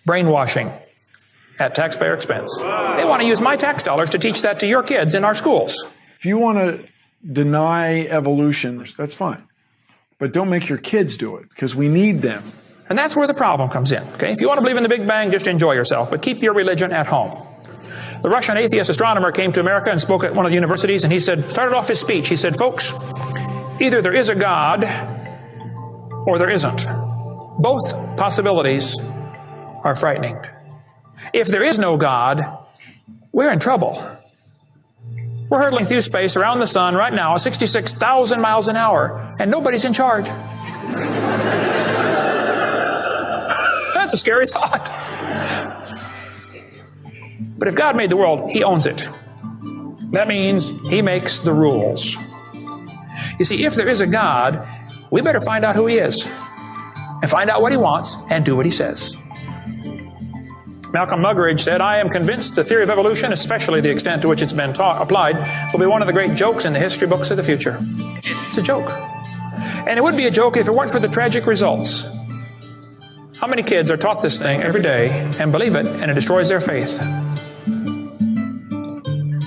Brainwashing at taxpayer expense. They want to use my tax dollars to teach that to your kids in our schools. If you want to deny evolution, that's fine. But don't make your kids do it, because we need them. And that's where the problem comes in. Okay? If you want to believe in the Big Bang, just enjoy yourself, but keep your religion at home. The Russian atheist astronomer came to America and spoke at one of the universities, and he started off his speech, he said, folks, either there is a God or there isn't. Both possibilities are frightening. If there is no God, we're in trouble. We're hurtling through space around the sun right now at 66,000 miles an hour, and nobody's in charge. That's a scary thought. But if God made the world, He owns it. That means He makes the rules. You see, if there is a God, we better find out who He is, and find out what He wants, and do what He says. Malcolm Muggeridge said, I am convinced the theory of evolution, especially the extent to which it's been applied, will be one of the great jokes in the history books of the future. It's a joke. And it would be a joke if it weren't for the tragic results. How many kids are taught this thing every day and believe it, and it destroys their faith?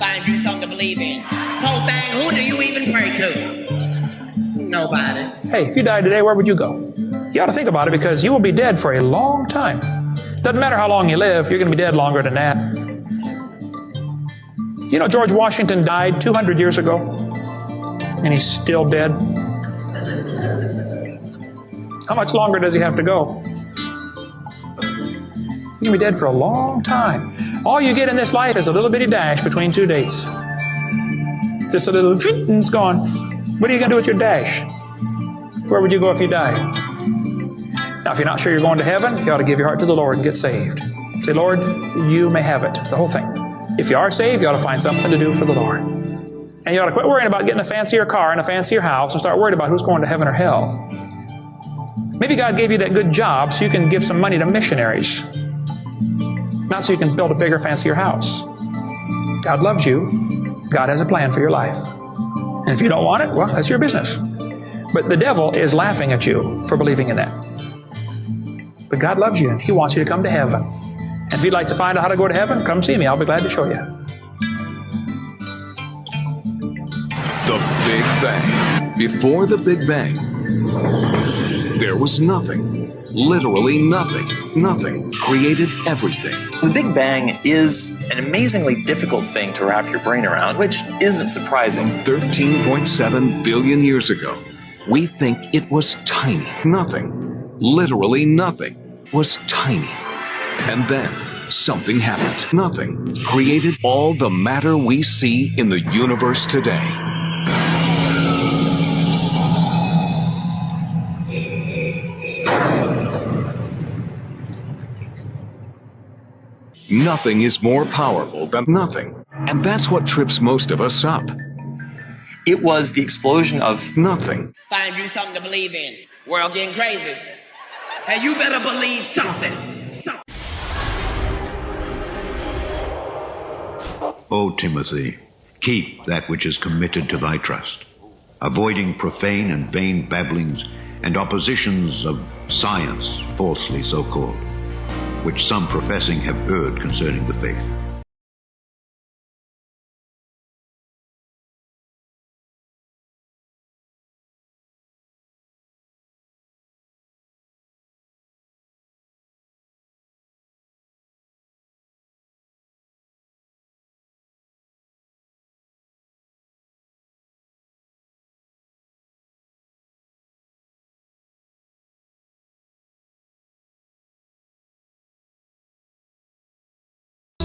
Find you something to believe in. Whole thing, who do you even pray to? Nobody. Hey, if you died today, where would you go? You ought to think about it, because you will be dead for a long time. Doesn't matter how long you live, you're going to be dead longer than that. You know, George Washington died 200 years ago, and he's still dead. How much longer does he have to go? You're going to be dead for a long time. All you get in this life is a little bitty dash between two dates. Just a little, and it's gone. What are you going to do with your dash? Where would you go if you died? Now, if you're not sure you're going to heaven, you ought to give your heart to the Lord and get saved. Say, Lord, you may have it, the whole thing. If you are saved, you ought to find something to do for the Lord. And you ought to quit worrying about getting a fancier car and a fancier house and start worrying about who's going to heaven or hell. Maybe God gave you that good job so you can give some money to missionaries, not so you can build a bigger, fancier house. God loves you. God has a plan for your life. And if you don't want it, well, that's your business. But the devil is laughing at you for believing in that. But God loves you, and He wants you to come to heaven. And if you'd like to find out how to go to heaven, come see me. I'll be glad to show you. The Big Bang. Before the Big Bang, there was nothing. Literally nothing. Nothing created everything. The Big Bang is an amazingly difficult thing to wrap your brain around, which isn't surprising. 13.7 billion years ago, we think it was tiny. Nothing. Literally nothing was tiny. And then something happened. Nothing created all the matter we see in the universe today. Nothing is more powerful than nothing. And that's what trips most of us up. It was the explosion of nothing. Find you something to believe in. World getting crazy. And you better believe something. O Timothy, keep that which is committed to thy trust, avoiding profane and vain babblings and oppositions of science, falsely so called, which some professing have erred concerning the faith.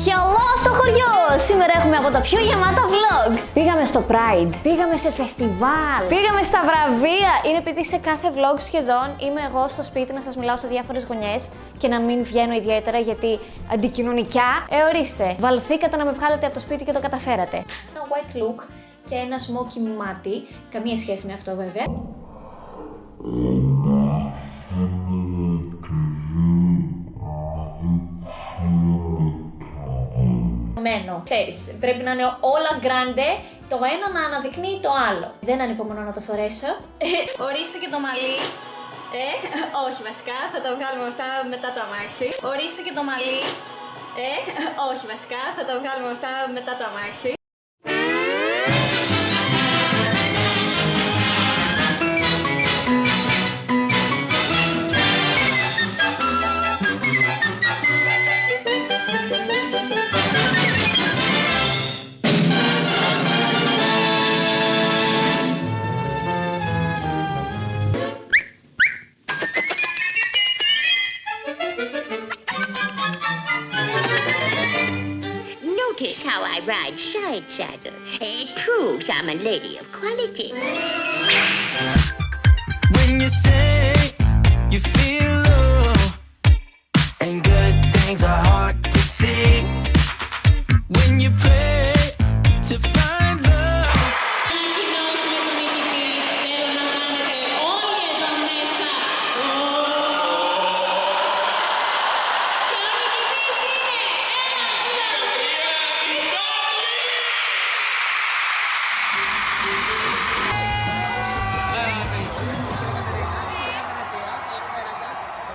Χιαλό στο χωριό! Σήμερα έχουμε από τα πιο γεμάτα vlogs. Πήγαμε στο Pride, πήγαμε σε φεστιβάλ, πήγαμε στα βραβεία. Είναι επειδή σε κάθε vlog σχεδόν είμαι εγώ στο σπίτι να σας μιλάω σε διάφορες γωνιές και να μην βγαίνω ιδιαίτερα γιατί αντικοινωνικά. Ορίστε, βαλθήκατε να με βγάλετε από το σπίτι και το καταφέρατε. Ένα white look και ένα smoky μάτι, καμία σχέση με αυτό βέβαια. Ξέρεις, πρέπει να είναι όλα γκράντε, το ένα να αναδεικνύει το άλλο. Δεν ανυπομονώ να το φορέσω. Ορίστε και το μαλλί. Όχι βασικά, θα τα βγάλουμε αυτά μετά το αμάξι. Ορίστε και το μαλλί. Όχι βασικά, θα τα βγάλουμε αυτά μετά το αμάξι. Notice how I ride side saddle. It proves I'm a lady of quality. When you say you feel low and good things are hard to see, when you pray to find love.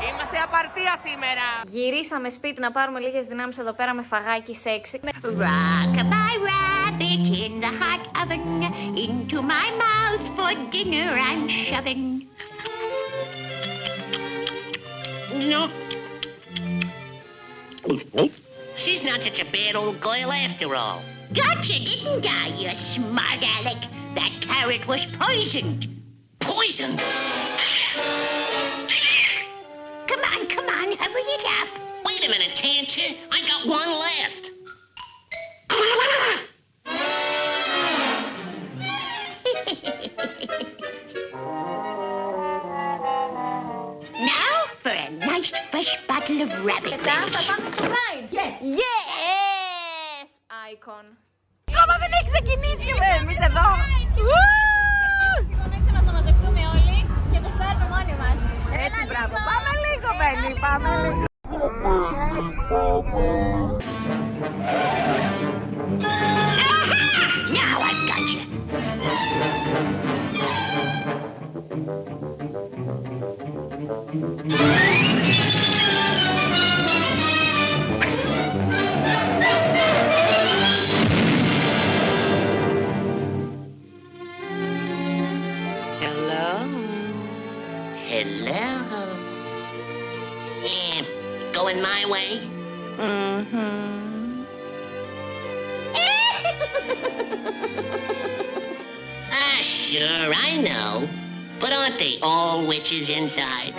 Είμαστε απαρτία σήμερα. Γυρίσαμε σπίτι να πάρουμε λίγες δυνάμεις εδώ πέρα με φαγάκι σεξι. Rock-a-bye rabbit in the hot oven, into my mouth for dinner I'm shoving. No. She's not such a bad old girl after all. Gotcha, didn't I, you smart aleck? That carrot was poisoned. Poisoned? Come on, hurry it up. Wait a minute, can't you? I got one left. Now for a nice fresh bottle of rabbit Μετά relish. θα πάμε στο Pride. Yes. Yes! Icon. Ακόμα δεν έχει ξεκινήσει εμείς εδώ. Έτσι να το μαζευτούμε όλοι και το στάρουμε μόνοι μας. Έτσι, μπράβο. Πάμε λίγο, Μπένι, πάμε λίγο. Now I've got you. Hello? Hello? Yeah, going my way? Mm-hmm. Sure, I know. But aren't they all witches inside?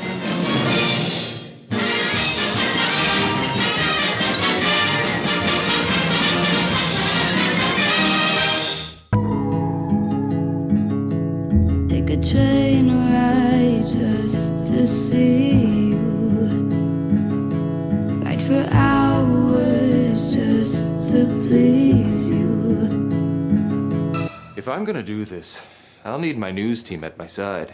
Take a train ride just to see you. Ride for hours just to please you. If I'm gonna do this, I'll need my news team at my side.